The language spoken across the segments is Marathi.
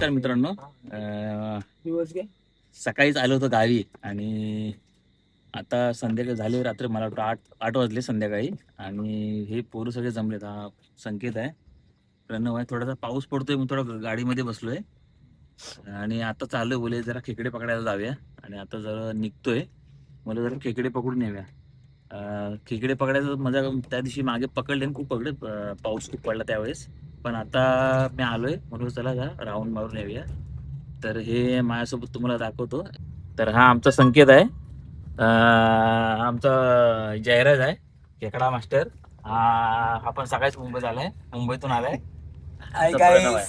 नमस्कार मित्रांनो. सकाळीच आलो होतो गावी आणि आता संध्याकाळी झाले रात्री, मला वाटतं 8 वाजले संध्याकाळी. आणि हे पोरं सगळे जमलेत. हा संकेत आहे, प्रणव आहे. थोडासा पाऊस पडतोय, मग थोडा गाडीमध्ये बसलोय आणि आता चाललोय, बोले जरा खेकडे पकडायला जाऊया. आणि आता जरा निघतोय, मला जरा खेकडे पकडून येऊया. खेकडे पकडायचं मजा त्या दिवशी मागे पकडले आणि खूप पकडले, पाऊस खूप पडला त्यावेळेस. पण आता मी आलोय म्हणून चला जा राऊंड मारून येऊया. तर हे माझ्यासोबत तुम्हाला दाखवतो. तर हा आमचा संकेत आहे, आमचा जयराज आहे, खेकडा मास्टर. हा पण सकाळीच मुंबईत आलाय, मुंबईतून आलाय. प्रणव आहे,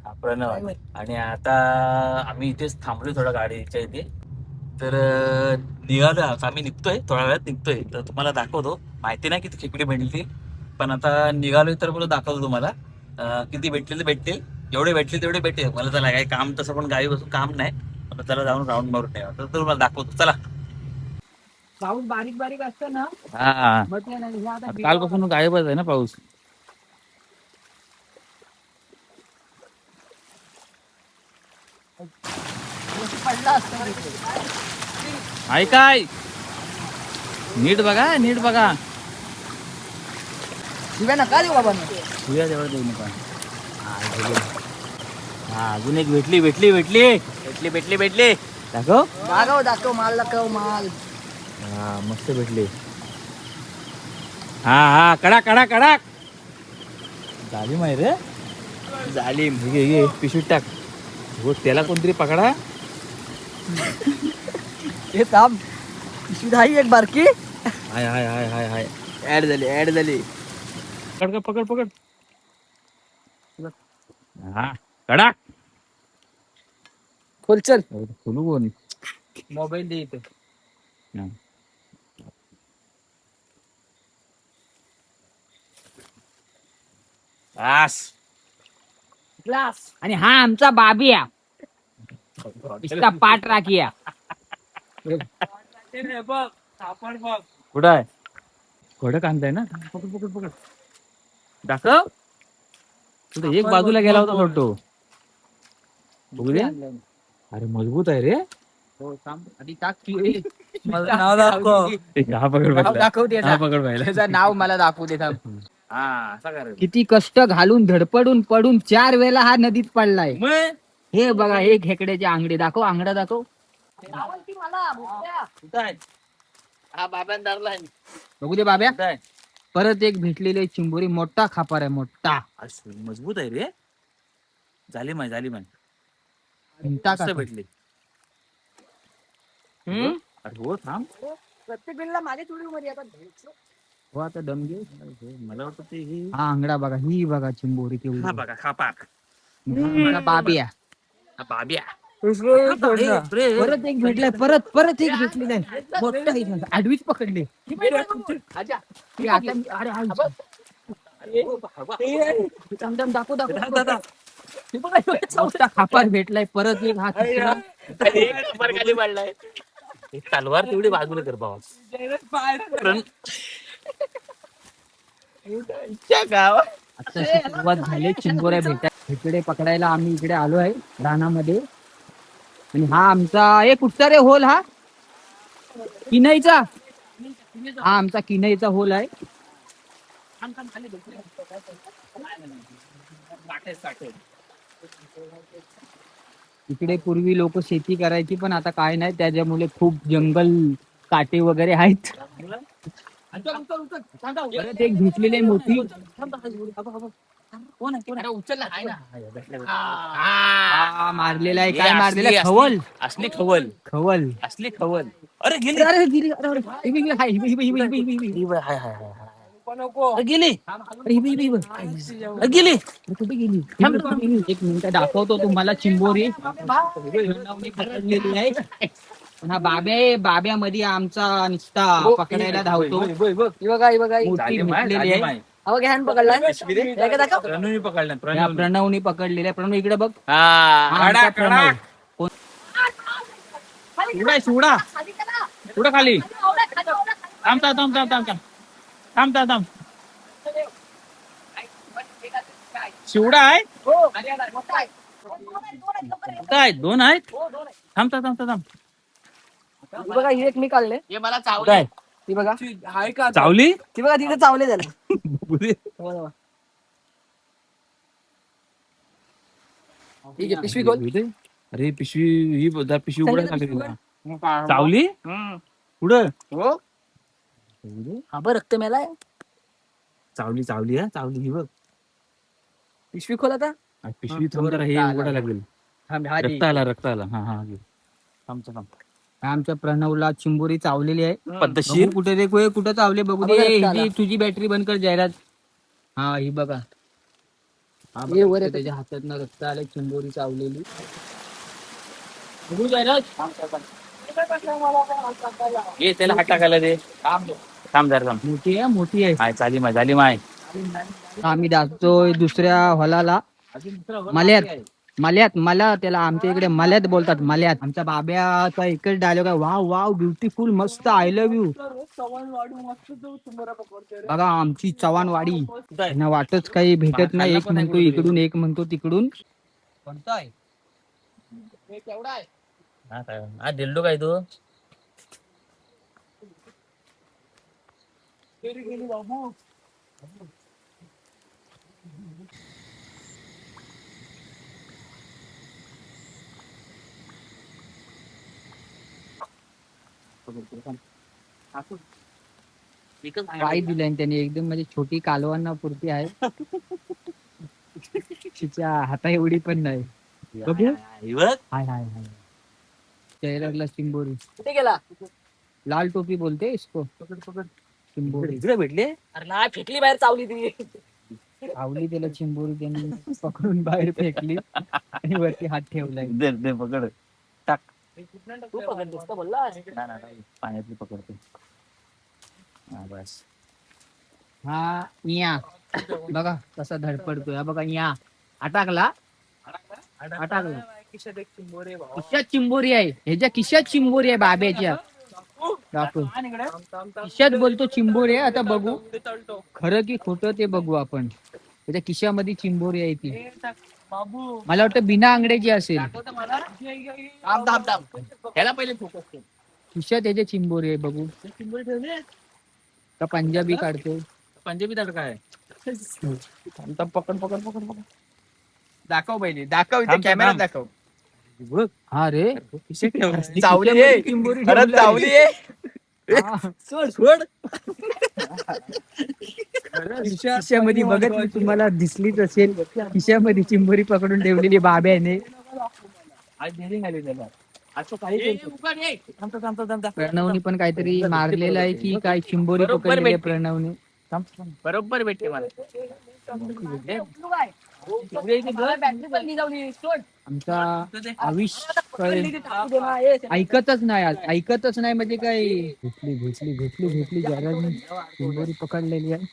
हा प्रणव आहे. आणि आता आम्ही इथेच थांबलोय थोडा गाडीच्या इथे. तर निघालो आम्ही, निघतोय थोड्या वेळात निघतोय. तर तुम्हाला दाखवतो, माहिती नाही किती खेकडे भेटतील, पण आता निघालोय तर मला दाखवतो तुम्हाला. किती भेटतील ते भेटतील, जेवढे भेटतील तेवढे भेटेल. मला चला काही काम तसं पण गावी बसून काम नाही, मला चला जाऊन राऊंड मारून ठेवा. तर तुम्हाला दाखवतो, चला. पाऊस बारीक बारीक असतो ना. हा, म्हटलं नाही हे आता कालपासून गायबच आहे ना पाऊस. पडला असतो. आहे काय, नीट बघा, नीट बघा. शिव्या नका देऊ बाबा. तुझ्या जवळ देऊ नका. हा, अजून एक भेटली भेटली भेटली भेटली भेटली भेटली. दाखव, दाखव दाखव माल, दाखव माल. हा मस्त भेटली. हा हा, कडक कडक कडक. जालीम आहे रे, जालीम. घे घे, पिशवीत टाक. हो, त्याला कोणतरी पकडा. हे थांब, पिशवीत आहे एक बारकी. हाय हाय हाय हाय हाय. ऍड झाली, ऍड झाली. पकड पकड पकड. हा, कडक. खोल चल. खोलू कोण? मोबाईल दे इथे. आस. ग्लास. आणि हा आमचा बाबिया, इसका पाठ राखिया. कुठं आहे? कडक आणताय ना, पकड पकड पकड. दाखव. कुठे एक बाजूला गेला होता फोटो. बघू दे. अरे मजबूत आहे रे. हो थांब, आधी टाक की. नाव दाखव. हा पकड नाव दाखव दे. हा पकड पाहिलं. त्याचं नाव मला दाखवू दे थांब. हा, असा कर. किती कष्ट घालून धडपडून पडून 4 वेळेला हा नदीत पडलाय. हे बघा, हे खेकड्याचे आंगडे दाखव, आंगडा दाखव. कुठं आहे? हा बाब्यान धरलाय. बघू दे बाब्या. कुठं आहे? परत एक भेटलेले चिंबोरी, मोठा खापर आहे, मोठा. मजबूत आहे रे. झाली माय, झाली माय. म्हणता का मस्त तो? भेटली. अरे हो, थांब. प्रत्येक वेळेला माझ्या चुडी मध्ये आता हो, आता दम घे. मला वाटतं ते हे. हा आंगडा बघा, ही बघा चिंबोरी केवढी. हा बघा, खापाक. हा बाबिया. हा बाब्या. परत एक भेटलाय, परत एक भेटलेला आहे, मोठा आहे. आडवीच पकडले. हे आता अरे दम दाखव दाखव. मोठा खापर भेटलाय, परत एक हात. खाली पडलाय. तलवार तेवढी बाजूला कर भावा. आता सुरुवात झाली चिंबोऱ्या खेकडे पकडायला. आम्ही इकडे आलो आहे रानामध्ये. आणि हा आमचा एक कुठचा रे होल, हा किनईचा. हा आमचा किनईचा होल आहे. इकडे पूर्वी लोक शेती करायची, पण आता काय नाही, त्याच्यामुळे खूप जंगल काटे वगैरे आहेत. परत एक भेटलेली मोठी. मारलेला आहे, काय मारलेला? खवल. असली खवल. खवल. असली खवल. अरे गेली. अरे गिरी, अरे हाय हाय हाय. गेली. गेली कुठे गेली? एक मिनिट दाखवतो तुम्हाला. चिंबोरी पकडलेली आहे. पण हा बाब्या आहे, बाब्यामध्ये आमचा निस्ता पकडायला धावतो. मोठी भेटलेली आहे. प्रणवनी पकडलेली आहे. प्रणव इकडे बघ. सोडा सोडा खाली. थांब थांब थांब थांब थांब थांब थांब थांब. शिवडा आहे. काय 2 आहेत? थांब थांब थांब थांब. बघा ही एक मी काढले. हे मला काय ती बघा चावली? ती बघा तिथे चावले त्याला. ठीक आहे पिशवी खोल. अरे पिशवी ही पिशवी उघडायला लागली तिला. चावली पुढं हो हा बघ रक्त मेलाय. चावली चावली हा चावली ही बघ. पिशवी खोल आता. पिशवी थांब जरा हे उघडायला लागेल. रक्त आला हा हा घे. थांब थांब. आमच्या प्रणवला चिंबोरी चावलेली आहे. पद्धतशीर बघू कुठे रे कुठं चावले बघू दे. ही तुझी बॅटरी बंद कर जाहिरात. हा ही बघा ये वर त्याच्या हातातनं रक्त आलं चिंबोरी चावलेली. बघू जाहिरात. ये त्याला हात टाकायला दे. थांब जरा थांब. मोठी आहे. हाय झाली माय. आम्ही जातोय दुसऱ्या हॉलाला. मल्यात मला त्याला आमच्या इकडे मल्यात बोलतात. मल्यात आमच्या बाब्याचा एकच डायलॉग आहे. वाव वाव ब्युटिफुल मस्त आय लव्ह यू. बघा आमची चव्हाणवाडी. त्यांना वाटच काही भेटत नाही. एक म्हणतो इकडून एक म्हणतो तिकडून. कोणताय केवढा आहे हा दिल्डो काय तो वाई दिलाय त्याने एकदम म्हणजे छोटी कालवांना पुरती आहे. तिच्या हाता एवढी पण नाही. बघू हाय हाय हाय टेलरला चिंबोरी कुठे गेला. लाल टोपी बोलते इसको. चिंबोरी इकडे भेटले. अरे नाही फेकली बाहेर चावली ती. आवली त्याला चिंबोरी त्यांनी पकडून बाहेर फेकली आणि वरती हात ठेवलाय. दे पकड टाक. तू पकडतोस का बोलला. नाही पाण्यातली पकडतो. हा बस. हा इया बघा कसा धडपडतोय. हा बघा इया अटकला. खिशात चिंबोरी आहे. ह्याच्या खिशात चिंबोरी आहे बाब्याच्या. दाखव खिशात बोलतो चिंबोरी आहे. आता बघू खरं की खोटं ते बघू आपण. त्याच्या खिशामध्ये चिंबोरी आहे ती. मला वाटतं बिना अंगड्याची असेल. ह्याला पहिले फोकस कर. खिशात त्याच्या चिंबोरी आहे बघू. का पंजाबी काढतो. पंजाबी तडका आहे. पकड दाखव पहिले दाखव कॅमेरा दाखव. हा रे चावली चिंबोरी खरंच चावली सोड खिशामध्ये बघत मी तुम्हाला दिसलीच असेल. खिशामध्ये चिंबोरी पकडून ठेवलेली बाब्याने. प्रणवनी पण काहीतरी मारलेलं आहे की काय. चिंबोरी पकडलेली प्रणवने. बरोबर भेटते मला. आमचा आयुष्य ऐकतच नाही. आज ऐकतच नाही म्हणजे काय. भेटली जरा चिंबोरी पकडलेली आहे.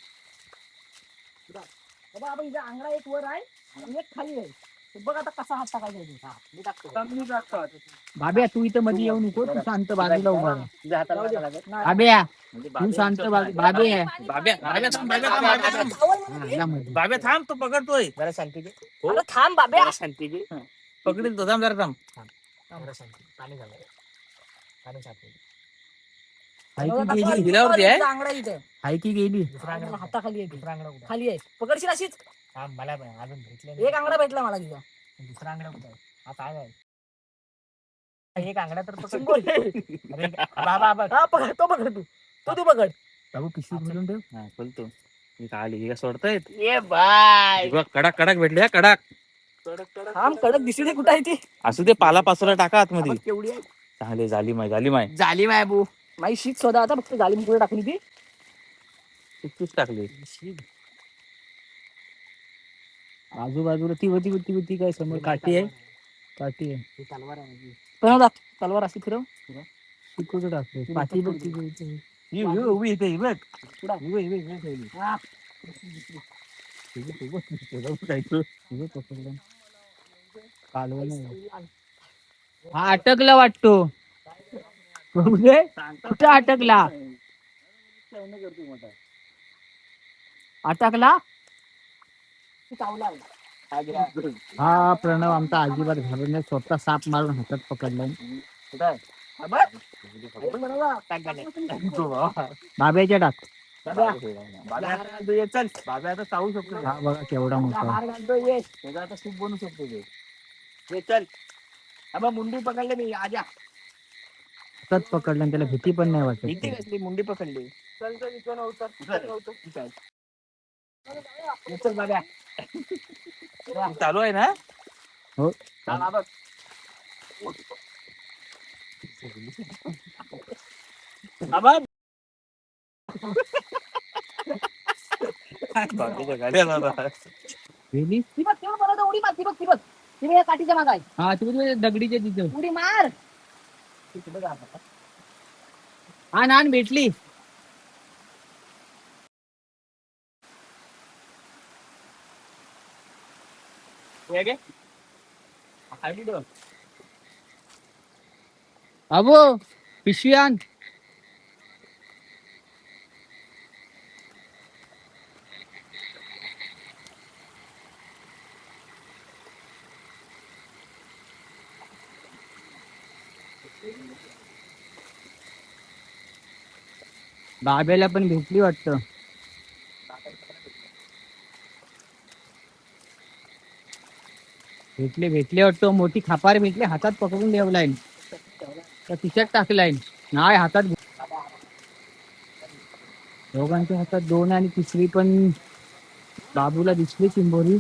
अंगडा एक वर आहे आणि एक खाली आहे. बघ आता कसा हात टाकायचा. बाब्या तू इथं मध्ये येऊ नको. तू शांत बाजूला उभा राहा. बाब्या तू शांत बाब्या बाब्या थांब तो पकडतोय. जरा शांती घे. अरे थांब बाब्या. शांती घे. पकडील तो. थांब जरा थांब. पाणी झालं. पाणी सापडलं. दिल्यावरती आहे. अंगडा इथे हाय की गेली. हाताखाली आहे. दुसरा अंगडा खाली आहे. पकडशील अशीच. मला अजून भेटले एक अंगडा भेटला मला तिथं. दुसरा अंगडा कुठे आहे. आता आहे एक अंगडा तर बाबा पकड तो पकड तू पकड. बाबू पिशवी भरून ठेव. हा बोलतो. आली हे सोडतायत. ये बाय कडक भेटले. कडक थांब कडक दिसू दे. कुठं आहे ती. असू दे. पाला पाचोला टाका आतमध्ये. केवढी आहे. चांगले झाली माय झाली माय बू. माई शीत स्वतः आता फक्त झाली पुढे टाकली ती. तूच टाकली. आजूबाजूला ती होती काय समोर काठी आहे. तलवार आहे. पण तलवार अशी फिरव. शिकवतो टाकतो. पाठी बघ उभी इथे बघ. हा अटकला वाटतो. कुठे अटकला. अटकला. चावला हा प्रणव आमचा अजिबात घाबरत नाही, स्वतः साप मारून हातात पकडलाय. बाब्याच्या टाक. चल बाबा आता चावू शकतो. हा बघा केवढा मोठा. आता सूप बनू शकतो ते. चल अबा मुंडी पकडले मी आजा. हातात पकडला आणि त्याला भीती पण नाही वाटत. भीती कसली मुंडी पकडली. चल चल इथं नव्हतं. चल बाबा. चालू आहे ना. हो आबा बाकीच्या गाड्या दादा. वेली उडी मार, ती बघ ती बघ. ती बघ, या काठीच्या माग आहे. हा तिथे दगडीच्या तिथं. उडी मार. आण भेटली. अबो पिशवी आण. बाब्याला पण भेटली वाटतं. भेटले वाटतं. मोठी खापार भेटली, हातात पकडून ठेवलाय. तर तिच्यात टाकलाय. नाही हातात. दोघांच्या हातात दोन आणि तिसरी पण बाबूला दिसली चिंबोरी.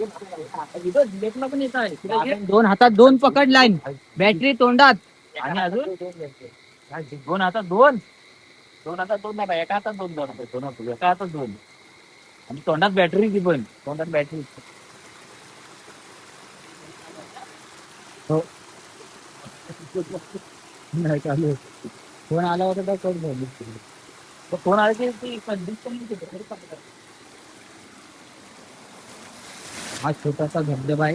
पण येत आहे. दोन हातात दोन पकडलाय. बॅटरी तोंडात. आणि अजून दोन हातात दोन. दोन हातात दोन नाही, एका हातात दोन. एका हातात दोन आणि तोंडात बॅटरी. ती पण तोंडात बॅटरी. हो नाही चालू. फोन आला होता तर कट झाली. फोन आला की ती हा छोटासा धबधबा आहे.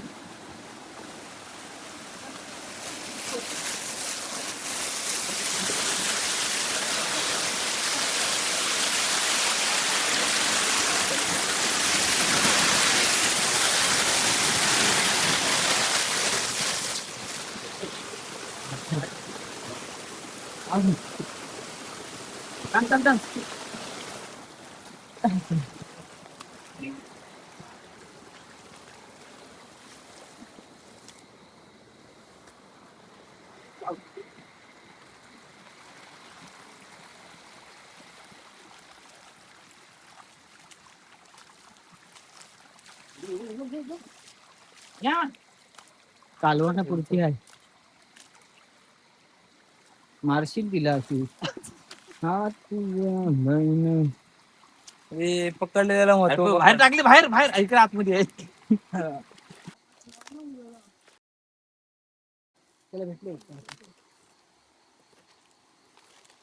कालवणापुरती आहे. मारशील तिला अशी. हा तुझ्या बहीण. पकडलेला बाहेर टाकली. बाहेर बाहेर ऐका आतमध्ये आहे.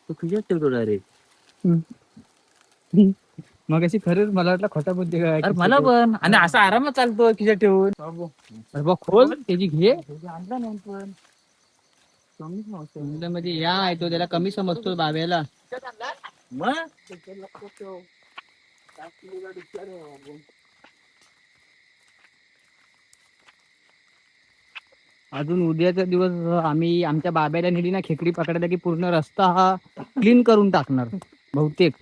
तू खिशात ठेवतो डायरेक्ट. मग अशी खरंच मला वाटलं खोटा बुद्धी काय. अरे मला पण. आणि असा आरामात चालतो खिशात ठेवून. अरे बघ खोल त्याची घे. आणला नाही पण मध्ये या आहे तो, त्याला कमी समजतो बाब्याला. मग अजून उद्याचा दिवस आम्ही आमच्या बाब्याला नेली ना खेकडी पकडायला की पूर्ण रस्ता हा क्लीन करून टाकणार बहुतेक.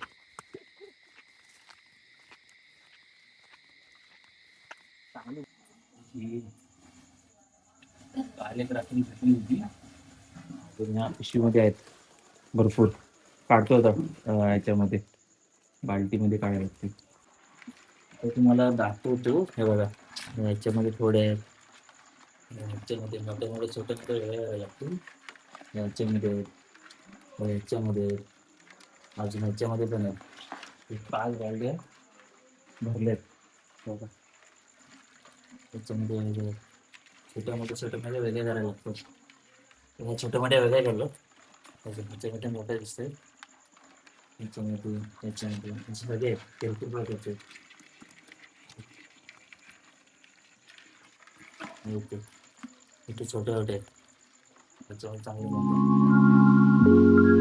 पिशवीमध्ये आहेत भरपूर. काढतो आता याच्यामध्ये बाल्टीमध्ये काढायला लागते. तर तुम्हाला दाखवतो. हे बघा याच्यामध्ये थोडे आहेत. याच्यामध्ये मोठे मोठे छोटे छोटे वेगळे लागतील. याच्यामध्ये याच्यामध्ये अजून याच्यामध्ये पण आहेत. 5 बाल्ड्या भरल्यात बघा. याच्यामध्ये वेगळे छोट्या मोठ्या वेगळे करायला लागतात. ह्या छोट्या मोठ्या वेगळ्या केलं. ह्याच्यामध्ये मोठ्या दिसते. याच्यामध्ये याच्यामध्ये सगळे आहेत. भरपूर प्रकारचे इथे छोटे छोटे आहेत. त्याच्यावर चांगले मोठे.